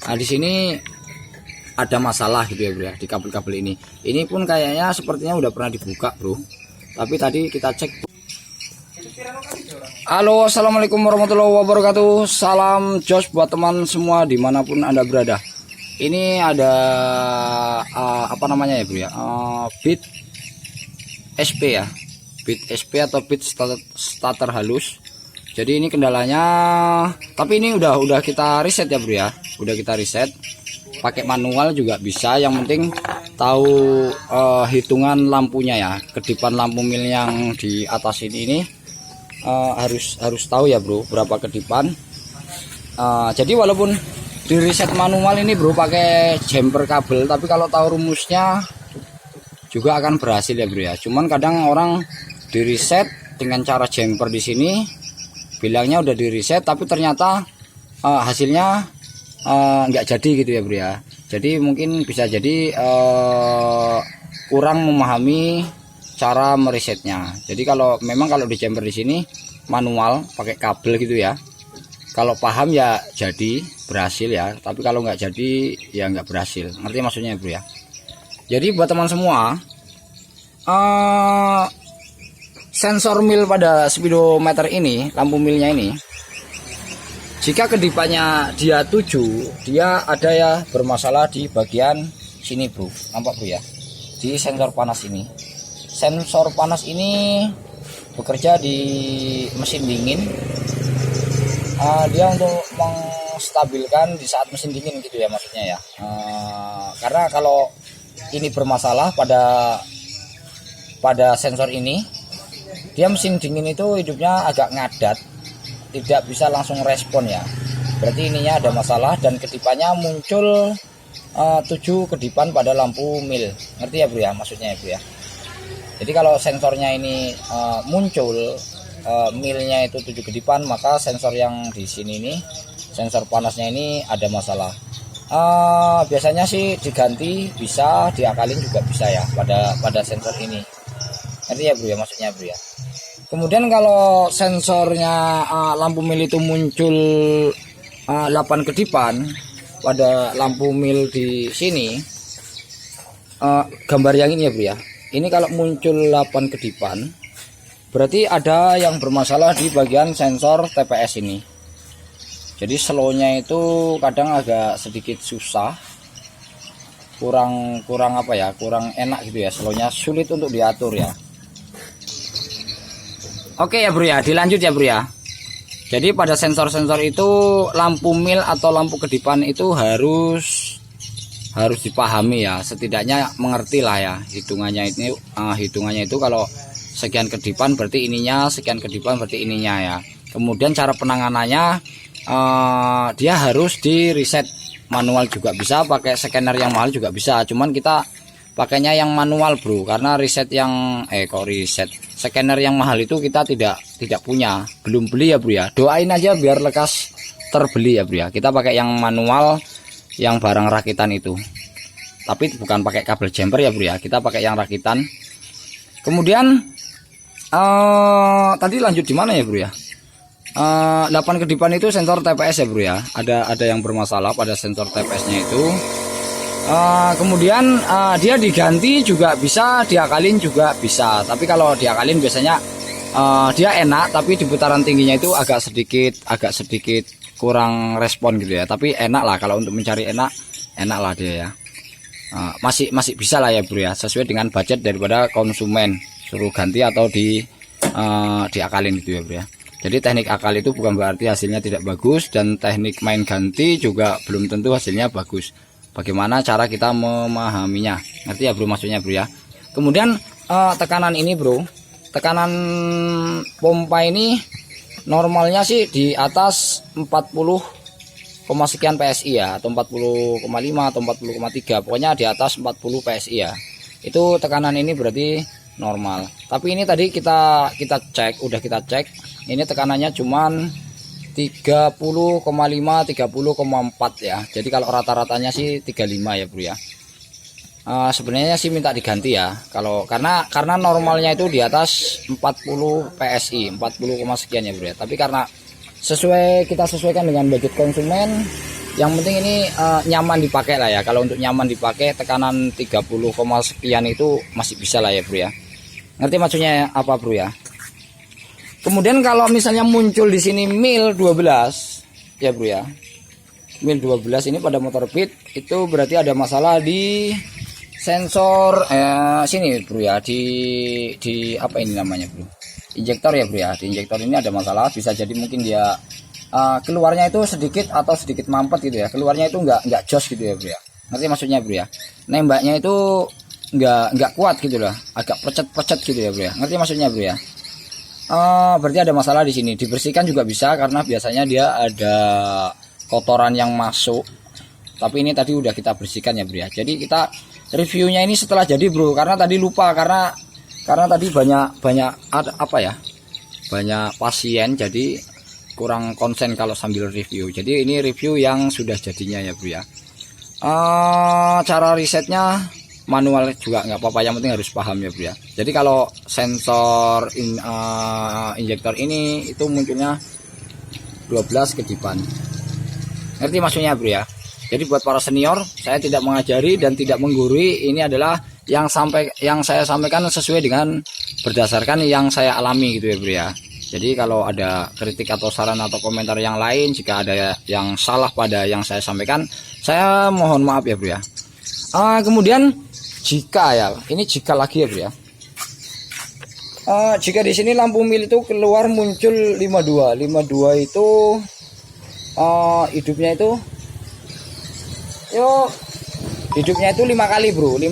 Nah, di sini ada masalah gitu ya bro ya, di kabel-kabel ini. Ini pun kayaknya sepertinya udah pernah dibuka bro, tapi tadi kita cek. Halo, assalamualaikum warahmatullahi wabarakatuh. Salam jos buat teman semua dimanapun anda berada. Ini ada apa namanya ya bro ya, bit SP ya, bit SP atau bit starter halus. Jadi ini kendalanya, tapi ini udah kita reset ya bro ya, udah kita reset. Pakai manual juga bisa, yang penting tahu hitungan lampunya ya, kedipan lampu mil yang di atas ini harus tahu ya bro, berapa kedipan. Jadi walaupun di reset manual ini bro pakai jumper kabel, tapi kalau tahu rumusnya juga akan berhasil ya bro ya. Cuman kadang orang di reset dengan cara jumper di sini bilangnya udah di reset, tapi ternyata hasilnya nggak jadi gitu ya bro ya. Jadi mungkin bisa jadi kurang memahami cara meresetnya. Jadi kalau memang kalau di jumper di sini manual pakai kabel gitu ya, kalau paham ya jadi berhasil ya, tapi kalau nggak jadi ya nggak berhasil. Ngerti maksudnya bro ya. Jadi buat teman semua, sensor mil pada speedometer ini, lampu milnya ini, jika kedipannya dia 7, dia ada ya bermasalah di bagian sini bro, nampak bro ya, di sensor panas ini. Sensor panas ini bekerja di mesin dingin, dia untuk menstabilkan di saat mesin dingin gitu ya maksudnya ya. Karena kalau ini bermasalah pada sensor ini, dia mesin dingin itu hidupnya agak ngadat, tidak bisa langsung respon ya. Berarti ininya ada masalah dan kedipannya muncul 7 kedipan pada lampu mil. Ngerti ya bro ya maksudnya ya bro ya. Jadi kalau sensornya ini muncul milnya itu 7 kedipan, maka sensor yang di sini ini, sensor panasnya ini ada masalah. Biasanya sih diganti, bisa diakalin juga bisa ya pada sensor ini. Ngerti ya bro ya maksudnya bro ya. Kemudian kalau sensornya lampu mil itu muncul 8 kedipan pada lampu mil di sini, gambar yang ini ya bro ya. Ini kalau muncul 8 kedipan berarti ada yang bermasalah di bagian sensor TPS ini. Jadi slownya itu kadang agak sedikit susah, kurang apa ya, kurang enak gitu ya, slownya sulit untuk diatur ya. Oke ya bro ya, dilanjut ya bro ya. Jadi pada sensor-sensor itu lampu mil atau lampu kedipan itu harus dipahami ya, setidaknya mengerti lah ya hitungannya itu kalau sekian kedipan berarti ininya, sekian kedipan berarti ininya ya. Kemudian cara penanganannya, dia harus di reset manual juga bisa, pakai scanner yang mahal juga bisa. Cuman kita pakainya yang manual bro, karena reset yang scanner yang mahal itu kita tidak punya, belum beli ya bro ya. Doain aja biar lekas terbeli ya bro ya. Kita pakai yang manual, yang barang rakitan itu, tapi bukan pakai kabel jumper ya bro ya, kita pakai yang rakitan. Kemudian tadi lanjut di mana ya bro ya. 8 kedipan itu sensor TPS ya bro ya, ada yang bermasalah pada sensor TPS nya itu. Kemudian dia diganti juga bisa, diakalin juga bisa. Tapi kalau diakalin biasanya dia enak, tapi di putaran tingginya itu agak sedikit kurang respon gitu ya. Tapi enak lah, kalau untuk mencari enak lah dia ya. Masih bisa lah ya bro ya, sesuai dengan budget daripada konsumen, suruh ganti atau diakalin gitu ya bro ya. Jadi teknik akal itu bukan berarti hasilnya tidak bagus, dan teknik main ganti juga belum tentu hasilnya bagus. Bagaimana cara kita memahaminya, ngerti ya bro maksudnya bro ya. Kemudian tekanan ini bro, tekanan pompa ini normalnya sih di atas 40, sekian PSI ya, atau 40,5 atau 40,3, pokoknya di atas 40 PSI ya. Itu tekanan ini berarti normal. Tapi ini tadi kita cek, udah kita cek, ini tekanannya cuman 30,5 30,4 ya. Jadi kalau rata-ratanya sih 35 ya bro ya. Sebenarnya sih minta diganti ya, kalau karena normalnya itu di atas 40 PSI, 40, sekian ya bro ya. Tapi karena kita sesuaikan dengan budget konsumen, Yang penting ini nyaman dipakai lah ya. Kalau untuk nyaman dipakai tekanan 30, sekian itu masih bisa lah ya bro ya. Ngerti maksudnya apa bro ya? Kemudian kalau misalnya muncul di sini mil 12 ya bro ya. Mil 12 ini pada motor Beat itu berarti ada masalah di sensor sini bro ya, di apa ini namanya bro? Injektor ya bro ya. Di injektor ini ada masalah, bisa jadi mungkin dia keluarnya itu sedikit atau sedikit mampet gitu ya. Keluarnya itu enggak jos gitu ya bro ya. Ngerti maksudnya bro ya? Nembaknya itu enggak kuat gitu lah, agak pecet-pecet gitu ya bro ya. Ngerti maksudnya bro ya? Berarti ada masalah di sini. Dibersihkan juga bisa karena biasanya dia ada kotoran yang masuk. Tapi ini tadi udah kita bersihkan ya bro ya. Jadi kita reviewnya ini setelah jadi bro, karena tadi lupa karena tadi banyak apa ya? Banyak pasien jadi kurang konsen kalau sambil review. Jadi ini review yang sudah jadinya ya bro ya. Cara risetnya manual juga nggak apa-apa, yang penting harus paham ya bro ya. Jadi kalau sensor injektor ini itu munculnya 12 kedipan. Ngerti maksudnya bro ya? Jadi buat para senior, saya tidak mengajari dan tidak menggurui, ini adalah yang saya sampaikan sesuai dengan berdasarkan yang saya alami gitu ya bro ya. Jadi kalau ada kritik atau saran atau komentar yang lain, jika ada yang salah pada yang saya sampaikan, saya mohon maaf ya bro ya. Kemudian jika ya, ini jika lagi ya bro ya. Jika di sini lampu mil itu keluar muncul 52 itu hidupnya itu hidupnya itu 5 kali bro, 5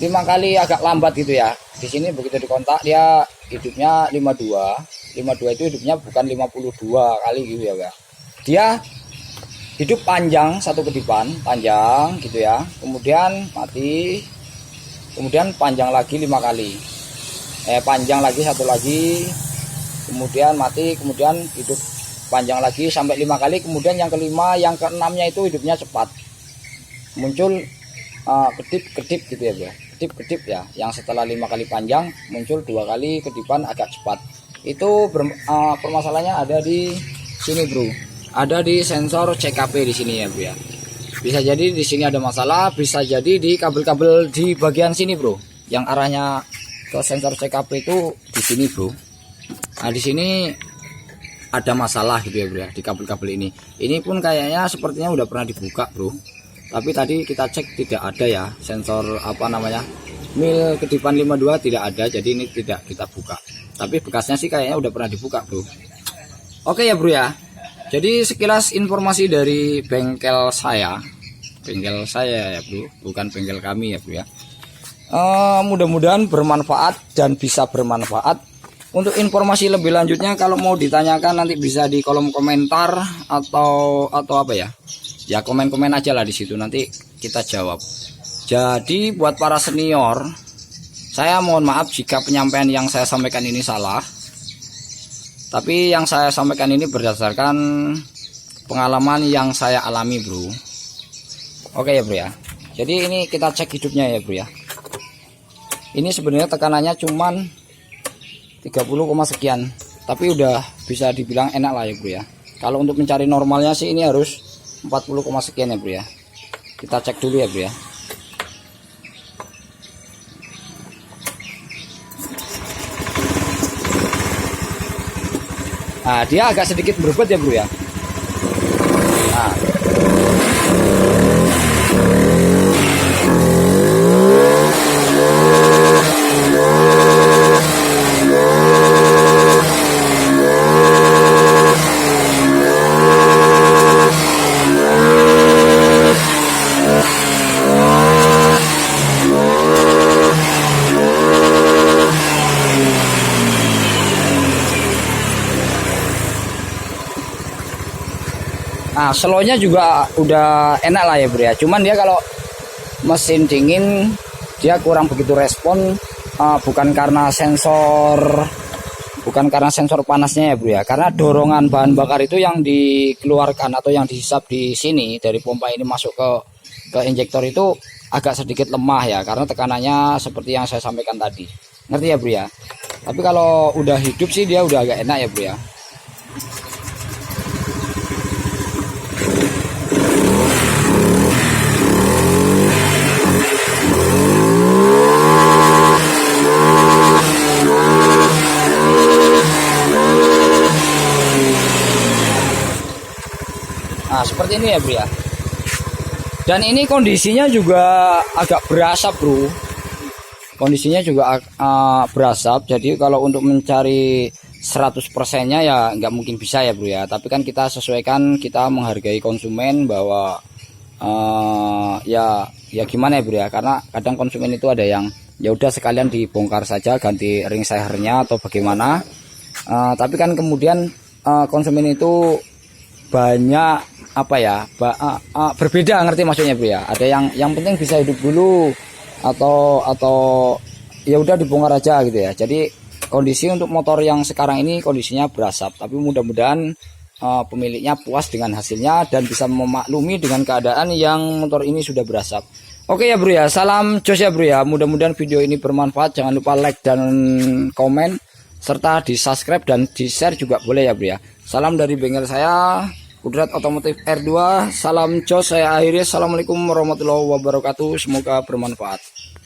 kali agak lambat gitu ya. Di sini begitu dikontak dia hidupnya 52 itu hidupnya bukan 52 kali gitu ya bro. Dia hidup panjang, satu kedipan panjang gitu ya, kemudian mati, kemudian panjang lagi 5 kali, panjang lagi satu lagi, kemudian mati, kemudian hidup panjang lagi sampai 5 kali, kemudian yang kelima, yang keenamnya itu hidupnya cepat, muncul kedip-kedip gitu ya bro, kedip-kedip ya, yang setelah 5 kali panjang muncul 2 kali kedipan agak cepat. Itu permasalahannya ada di sini bro, ada di sensor CKP di sini ya bro ya. Bisa jadi di sini ada masalah, bisa jadi di kabel-kabel di bagian sini bro, yang arahnya ke sensor CKP itu di sini bro. Nah di sini ada masalah gitu ya bro ya, di kabel-kabel ini. Ini pun kayaknya sepertinya udah pernah dibuka bro, tapi tadi kita cek tidak ada ya, sensor apa namanya mil kedipan 52 tidak ada, jadi ini tidak kita buka. Tapi bekasnya sih kayaknya udah pernah dibuka bro. Oke ya bro ya. Jadi sekilas informasi dari bengkel saya ya bro, bukan bengkel kami ya bro ya. Mudah-mudahan bermanfaat dan bisa bermanfaat. Untuk informasi lebih lanjutnya kalau mau ditanyakan nanti bisa di kolom komentar atau apa ya. Ya komen-komen aja lah di situ, nanti kita jawab. Jadi buat para senior, saya mohon maaf jika penyampaian yang saya sampaikan ini salah. Tapi yang saya sampaikan ini berdasarkan pengalaman yang saya alami bro. Oke ya bro ya. Jadi ini kita cek hidupnya ya bro ya. Ini sebenarnya tekanannya cuman 30, sekian, tapi udah bisa dibilang enak lah ya bro ya. Kalau untuk mencari normalnya sih ini harus 40, sekian ya bro ya. Kita cek dulu ya bro ya. Nah dia agak sedikit berbeda ya bro ya. Nah Nah, slownya juga udah enak lah ya bro ya. Cuman dia kalau mesin dingin dia kurang begitu respon, bukan karena sensor panasnya ya bro ya. Karena dorongan bahan bakar itu yang dikeluarkan atau yang dihisap di sini dari pompa ini masuk ke injektor itu agak sedikit lemah ya, karena tekanannya seperti yang saya sampaikan tadi. Ngerti ya bro ya. Tapi kalau udah hidup sih dia udah agak enak ya bro ya. Nah seperti ini ya bro ya. Dan ini kondisinya juga agak berasap bro. Kondisinya juga berasap. Jadi kalau untuk mencari 100%-nya ya nggak mungkin bisa ya bro ya. Tapi kan kita sesuaikan, kita menghargai konsumen bahwa ya gimana ya bro ya. Karena kadang konsumen itu ada yang ya udah sekalian dibongkar saja, ganti ring sehernya atau bagaimana. Tapi kan kemudian konsumen itu banyak apa ya, berbeda, ngerti maksudnya bro ya. Ada yang penting bisa hidup dulu atau ya udah dibongkar aja gitu ya. Jadi kondisi untuk motor yang sekarang ini kondisinya berasap, tapi mudah-mudahan pemiliknya puas dengan hasilnya dan bisa memaklumi dengan keadaan yang motor ini sudah berasap. Oke ya bro ya, salam jos ya bro ya. Mudah-mudahan video ini bermanfaat. Jangan lupa like dan komen, serta di subscribe dan di share juga boleh ya bro ya. Salam dari bengkel saya, Kudrat Otomotif R2. Salam jos, saya akhiri. Assalamualaikum warahmatullahi wabarakatuh. Semoga bermanfaat.